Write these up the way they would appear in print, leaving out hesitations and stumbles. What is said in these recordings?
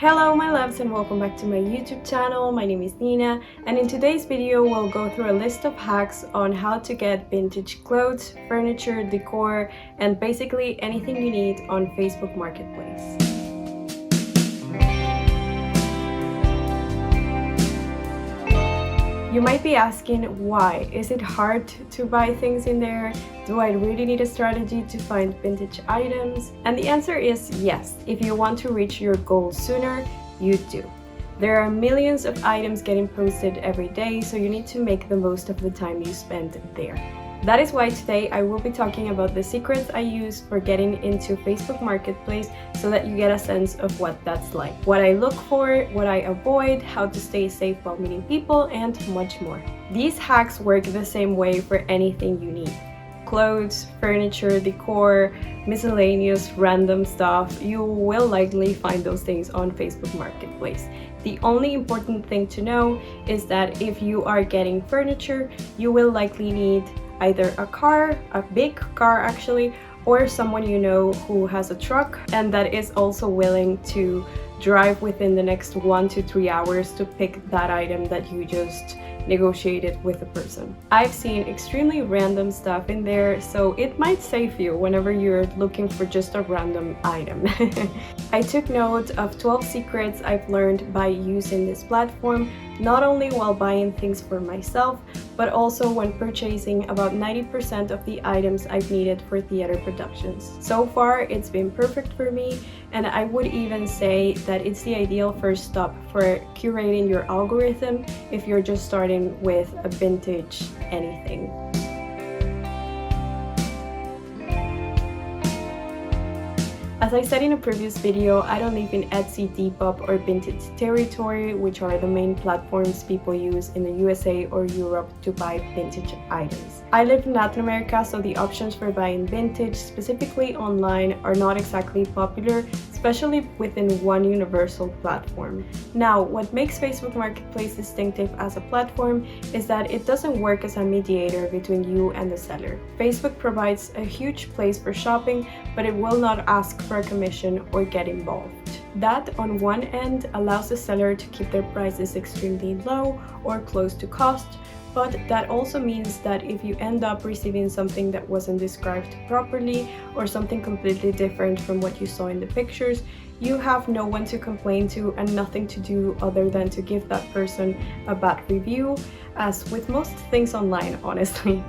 Hello my loves and welcome back to my YouTube channel. My name is Nina and in today's video we'll go through a list of hacks on how to get vintage clothes, furniture, decor, and basically anything you need on Facebook Marketplace. You might be asking why. Is it hard to buy things in there? Do I really need a strategy to find vintage items? And the answer is yes. If you want to reach your goal sooner, you do. There are millions of items getting posted every day, so you need to make the most of the time you spend there. That is why today I will be talking about the secrets I use for getting into Facebook Marketplace so that you get a sense of what that's like. What I look for, what I avoid, how to stay safe while meeting people, and much more. These hacks work the same way for anything you need. Clothes, furniture, decor, miscellaneous random stuff, you will likely find those things on Facebook Marketplace. The only important thing to know is that if you are getting furniture, you will likely need either a car, a big car actually, or someone you know who has a truck and that is also willing to drive within the next 1 to 3 hours to pick that item that you just negotiated with the person. I've seen extremely random stuff in there, so it might save you whenever you're looking for just a random item. I took note of 12 secrets I've learned by using this platform, not only while buying things for myself, but also when purchasing about 90% of the items I've needed for theater productions. So far, it's been perfect for me, and I would even say that it's the ideal first stop for curating your algorithm if you're just starting with a vintage anything. As I said in a previous video, I don't live in Etsy, Depop, or Vintage territory, which are the main platforms people use in the USA or Europe to buy vintage items. I live in Latin America, so the options for buying vintage, specifically online, are not exactly popular, especially within one universal platform. Now, what makes Facebook Marketplace distinctive as a platform is that it doesn't work as a mediator between you and the seller. Facebook provides a huge place for shopping, but it will not ask for a commission or get involved. That, on one end, allows the seller to keep their prices extremely low or close to cost, but that also means that if you end up receiving something that wasn't described properly or something completely different from what you saw in the pictures, you have no one to complain to and nothing to do other than to give that person a bad review, as with most things online, honestly.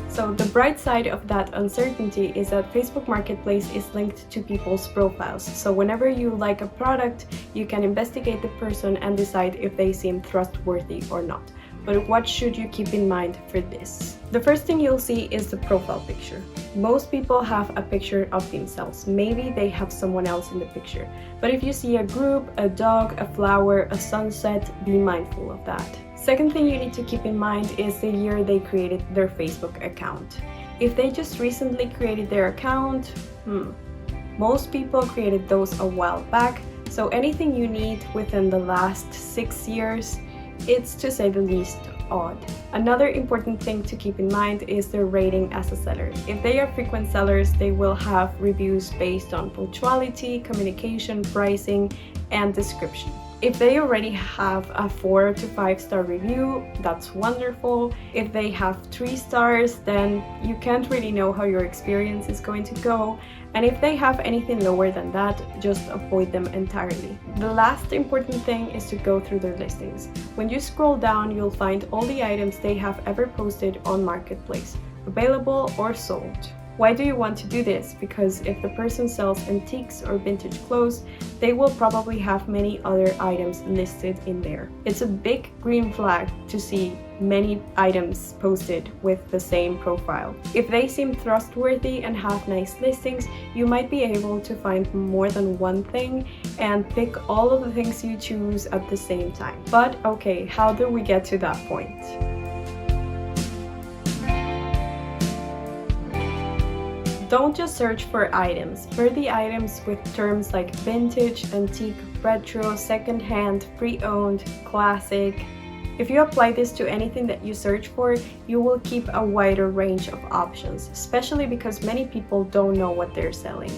So the bright side of that uncertainty is that Facebook Marketplace is linked to people's profiles. So whenever you like a product, you can investigate the person and decide if they seem trustworthy or not. But what should you keep in mind for this? The first thing you'll see is the profile picture. Most people have a picture of themselves. Maybe they have someone else in the picture. But if you see a group, a dog, a flower, a sunset, be mindful of that. Second thing you need to keep in mind is the year they created their Facebook account. If they just recently created their account, most people created those a while back, so anything you need within the last 6 years, it's to say the least odd. Another important thing to keep in mind is their rating as a seller. If they are frequent sellers, they will have reviews based on punctuality, communication, pricing, and description. If they already have a 4 to 5 star review, that's wonderful. If they have 3 stars, then you can't really know how your experience is going to go. And if they have anything lower than that, just avoid them entirely. The last important thing is to go through their listings. When you scroll down, you'll find all the items they have ever posted on Marketplace, available or sold. Why do you want to do this? Because if the person sells antiques or vintage clothes, they will probably have many other items listed in there. It's a big green flag to see many items posted with the same profile. If they seem trustworthy and have nice listings, you might be able to find more than one thing and pick all of the things you choose at the same time. But okay, how do we get to that point? Don't just search for items. For the items with terms like vintage, antique, retro, secondhand, pre-owned, classic, If you apply this to anything that you search for, you will keep a wider range of options, especially because many people don't know what they're selling.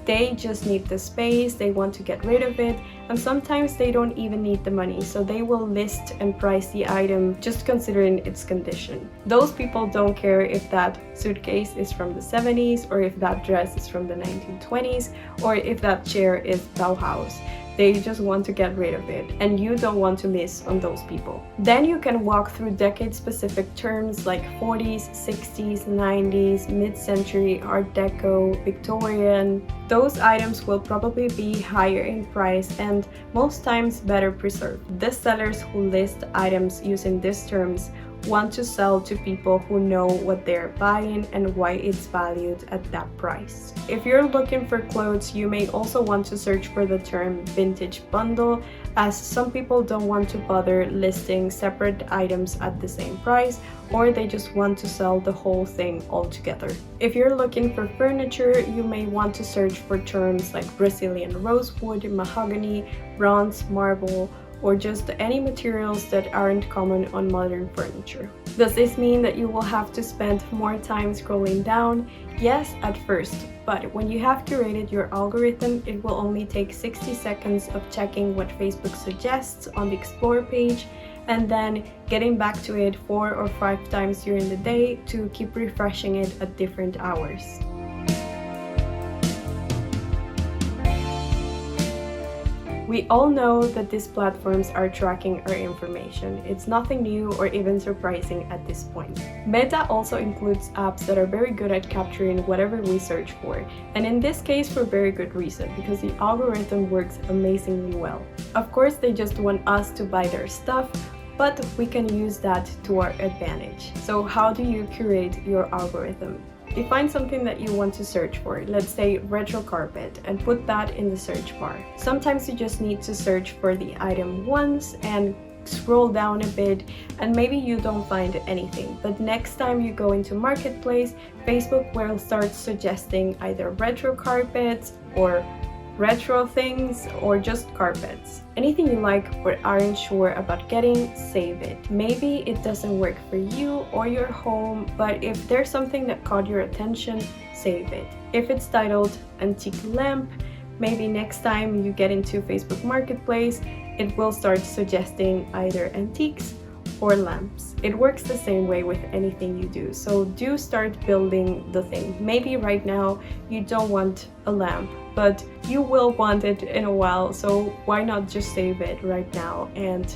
They just need the space, they want to get rid of it, and sometimes they don't even need the money, so they will list and price the item just considering its condition. Those people don't care if that suitcase is from the 70s, or if that dress is from the 1920s, or if that chair is Bauhaus. They just want to get rid of it, and you don't want to miss on those people. Then you can walk through decade-specific terms like 40s, 60s, 90s, mid-century, Art Deco, Victorian. Those items will probably be higher in price and most times better preserved. The sellers who list items using these terms want to sell to people who know what they're buying and why it's valued at that price. If you're looking for clothes, you may also want to search for the term vintage bundle, as some people don't want to bother listing separate items at the same price, or they just want to sell the whole thing altogether. If you're looking for furniture, you may want to search for terms like Brazilian rosewood, mahogany, bronze, marble, or just any materials that aren't common on modern furniture. Does this mean that you will have to spend more time scrolling down? Yes, at first, but when you have curated your algorithm, it will only take 60 seconds of checking what Facebook suggests on the Explore page and then getting back to it 4 or 5 times during the day to keep refreshing it at different hours. We all know that these platforms are tracking our information. It's nothing new or even surprising at this point. Meta also includes apps that are very good at capturing whatever we search for, and in this case for very good reason, because the algorithm works amazingly well. Of course, they just want us to buy their stuff, but we can use that to our advantage. So how do you curate your algorithm? Define something that you want to search for, let's say retro carpet, and put that in the search bar. Sometimes you just need to search for the item once and scroll down a bit, and maybe you don't find anything, but next time you go into Marketplace, Facebook will start suggesting either retro carpets or retro things or just carpets. Anything you like or aren't sure about getting, save it. Maybe it doesn't work for you or your home, but if there's something that caught your attention, save it. If it's titled antique lamp, maybe next time you get into Facebook Marketplace, it will start suggesting either antiques or lamps. It works the same way with anything you do, so do start building the thing. Maybe right now you don't want a lamp, but you will want it in a while, so why not just save it right now and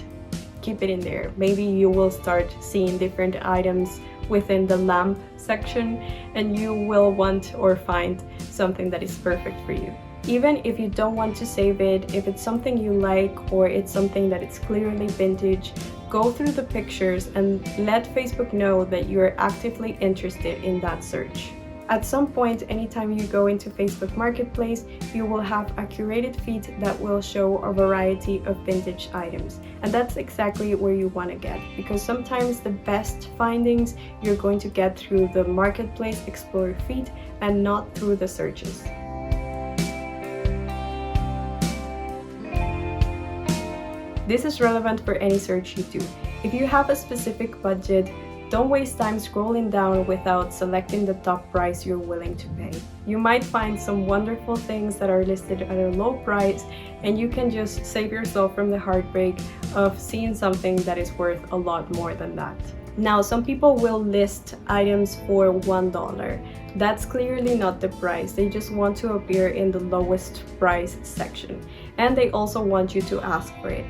keep it in there. Maybe you will start seeing different items within the lamp section and you will want or find something that is perfect for you. Even if you don't want to save it, if it's something you like or it's something that is clearly vintage, go through the pictures and let Facebook know that you're actively interested in that search. At some point, anytime you go into Facebook Marketplace, you will have a curated feed that will show a variety of vintage items. And that's exactly where you want to get, because sometimes the best findings you're going to get through the Marketplace Explorer feed and not through the searches. This is relevant for any search you do. If you have a specific budget, don't waste time scrolling down without selecting the top price you're willing to pay. You might find some wonderful things that are listed at a low price, and you can just save yourself from the heartbreak of seeing something that is worth a lot more than that. Now, some people will list items for $1. That's clearly not the price. They just want to appear in the lowest price section, and they also want you to ask for it.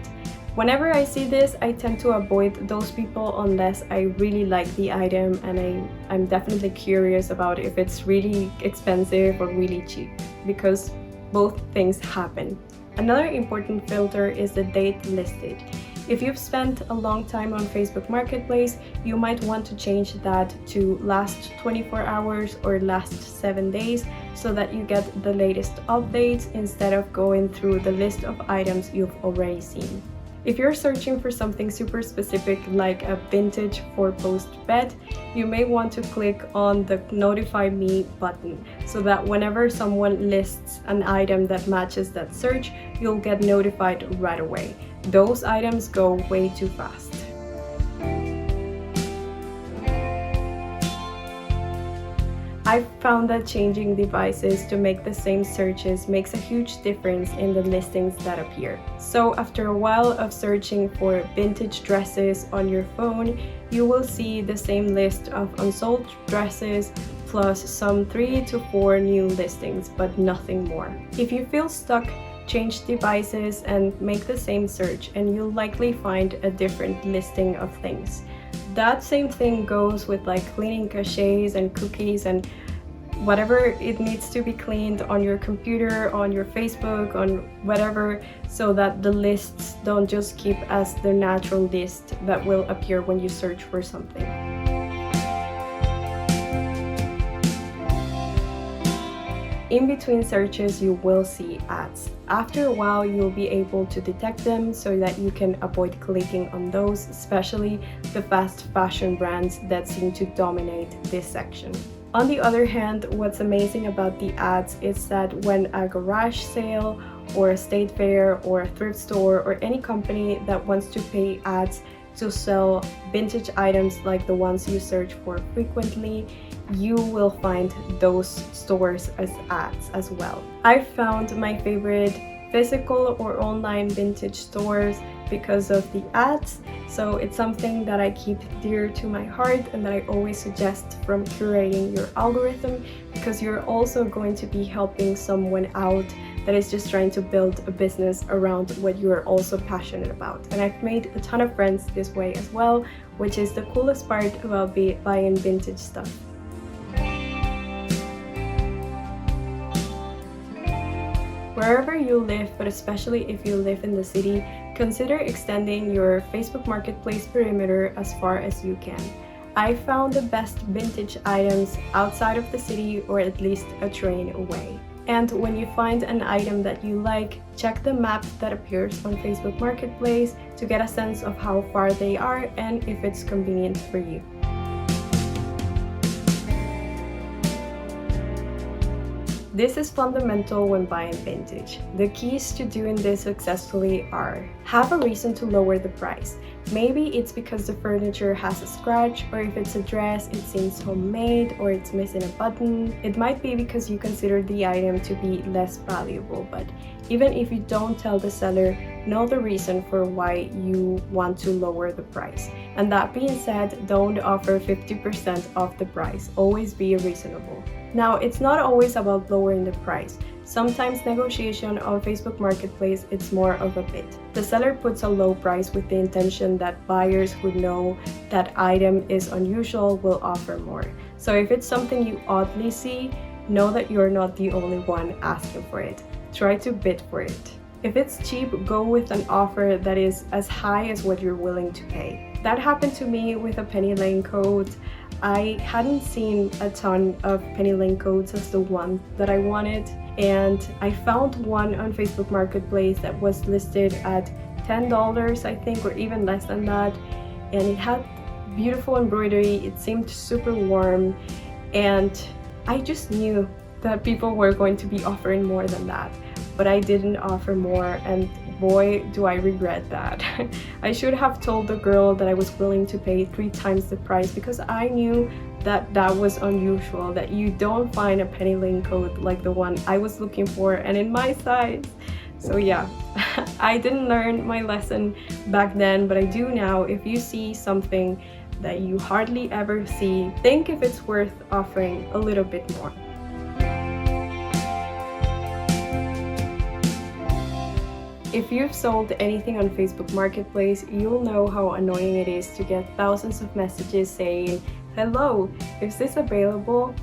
Whenever I see this, I tend to avoid those people unless I really like the item and I'm definitely curious about if it's really expensive or really cheap, because both things happen. Another important filter is the date listed. If you've spent a long time on Facebook Marketplace, you might want to change that to last 24 hours or last 7 days so that you get the latest updates instead of going through the list of items you've already seen. If you're searching for something super specific like a vintage 4-post bed, you may want to click on the Notify Me button so that whenever someone lists an item that matches that search, you'll get notified right away. Those items go way too fast. I've found that changing devices to make the same searches makes a huge difference in the listings that appear. So after a while of searching for vintage dresses on your phone, you will see the same list of unsold dresses plus some 3 to 4 new listings, but nothing more. If you feel stuck, change devices and make the same search and you'll likely find a different listing of things. That same thing goes with like cleaning caches and cookies and whatever it needs to be cleaned on your computer, on your Facebook, on whatever, so that the lists don't just keep as the natural list that will appear when you search for something. In between searches, you will see ads. After a while, you'll be able to detect them so that you can avoid clicking on those, especially the fast fashion brands that seem to dominate this section. On the other hand, what's amazing about the ads is that when a garage sale or a state fair or a thrift store or any company that wants to pay ads to sell vintage items like the ones you search for frequently, you will find those stores as ads as well. I've found my favorite physical or online vintage stores because of the ads, so it's something that I keep dear to my heart and that I always suggest from curating your algorithm, because you're also going to be helping someone out that is just trying to build a business around what you're also passionate about. And I've made a ton of friends this way as well, which is the coolest part about buying vintage stuff. Wherever you live, but especially if you live in the city, consider extending your Facebook Marketplace perimeter as far as you can. I found the best vintage items outside of the city, or at least a train away. And when you find an item that you like, check the map that appears on Facebook Marketplace to get a sense of how far they are and if it's convenient for you. This is fundamental when buying vintage. The keys to doing this successfully are: have a reason to lower the price. Maybe it's because the furniture has a scratch, or if it's a dress, it seems homemade, or it's missing a button. It might be because you consider the item to be less valuable, but even if you don't tell the seller, know the reason for why you want to lower the price. And that being said, don't offer 50% off the price. Always be reasonable. Now, it's not always about lowering the price. Sometimes negotiation on Facebook Marketplace is more of a bid. The seller puts a low price with the intention that buyers who know that item is unusual will offer more. So if it's something you oddly see, know that you're not the only one asking for it. Try to bid for it. If it's cheap, go with an offer that is as high as what you're willing to pay. That happened to me with a penny lane coat. I hadn't seen a ton of penny lane coats as the one that I wanted, and I found one on Facebook Marketplace that was listed at $10, I think, or even less than that, and it had beautiful embroidery. It seemed super warm, and I just knew that people were going to be offering more than that, but I didn't offer more, and boy, do I regret that. I should have told the girl that I was willing to pay 3 times the price, because I knew that that was unusual, that you don't find a penny lane coat like the one I was looking for and in my size. So yeah, I didn't learn my lesson back then, but I do now. If you see something that you hardly ever see, think if it's worth offering a little bit more. If you've sold anything on Facebook Marketplace, you'll know how annoying it is to get thousands of messages saying, "Hello, is this available?"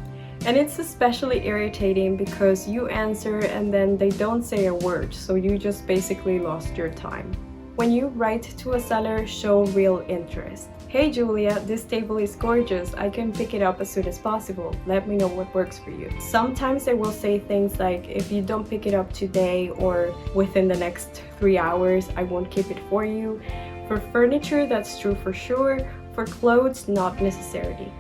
And it's especially irritating because you answer and then they don't say a word, so you just basically lost your time. When you write to a seller, show real interest. "Hey Julia, this table is gorgeous. I can pick it up as soon as possible. Let me know what works for you." Sometimes they will say things like, "If you don't pick it up today or within the next 3 hours, I won't keep it for you." For furniture, that's true for sure. For clothes, not necessarily.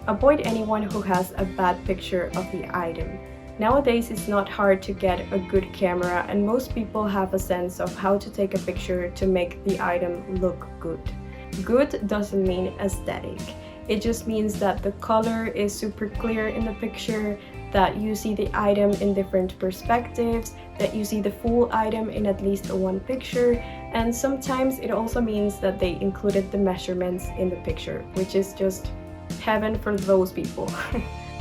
Avoid anyone who has a bad picture of the item. Nowadays, it's not hard to get a good camera, and most people have a sense of how to take a picture to make the item look good. Good doesn't mean aesthetic. It just means that the color is super clear in the picture, that you see the item in different perspectives, that you see the full item in at least one picture, and sometimes it also means that they included the measurements in the picture, which is just heaven for those people.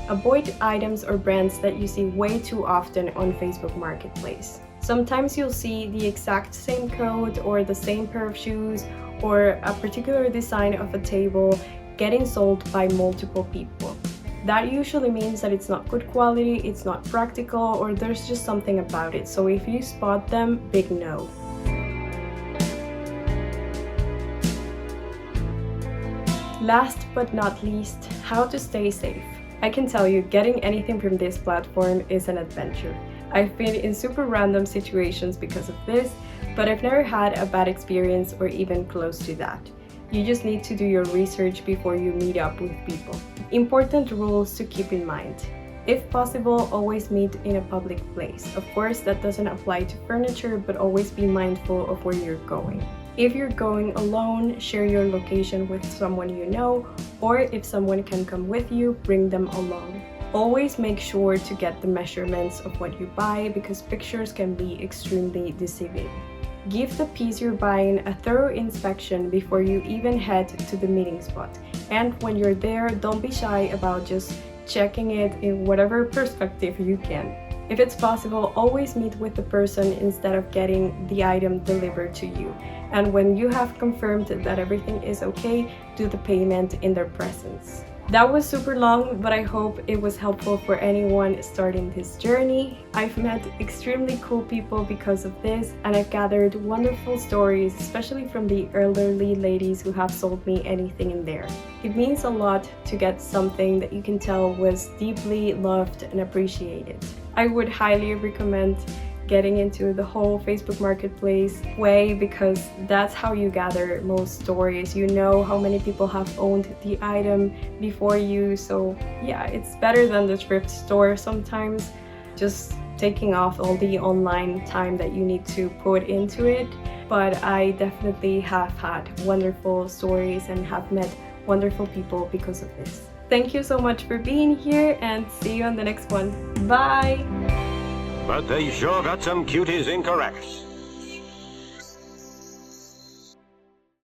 Avoid items or brands that you see way too often on Facebook Marketplace. Sometimes you'll see the exact same coat or the same pair of shoes or a particular design of a table getting sold by multiple people. That usually means that it's not good quality, it's not practical, or there's just something about it. So if you spot them, big no. Last but not least, how to stay safe. I can tell you, getting anything from this platform is an adventure. I've been in super random situations because of this, but I've never had a bad experience or even close to that. You just need to do your research before you meet up with people. Important rules to keep in mind. If possible, always meet in a public place. Of course, that doesn't apply to furniture, but always be mindful of where you're going. If you're going alone, share your location with someone you know, or if someone can come with you, bring them along. Always make sure to get the measurements of what you buy because pictures can be extremely deceiving. Give the piece you're buying a thorough inspection before you even head to the meeting spot. And when you're there, don't be shy about just checking it in whatever perspective you can. If it's possible, always meet with the person instead of getting the item delivered to you. And when you have confirmed that everything is okay, do the payment in their presence. That was super long, but I hope it was helpful for anyone starting this journey. I've met extremely cool people because of this, and I've gathered wonderful stories, especially from the elderly ladies who have sold me anything in there. It means a lot to get something that you can tell was deeply loved and appreciated. I would highly recommend getting into the whole Facebook Marketplace way because that's how you gather most stories. You know how many people have owned the item before you, so yeah, it's better than the thrift store sometimes. Just taking off all the online time that you need to put into it. But I definitely have had wonderful stories and have met wonderful people because of this. Thank you so much for being here and see you on the next one. Bye! But they sure got some cuties incorrect.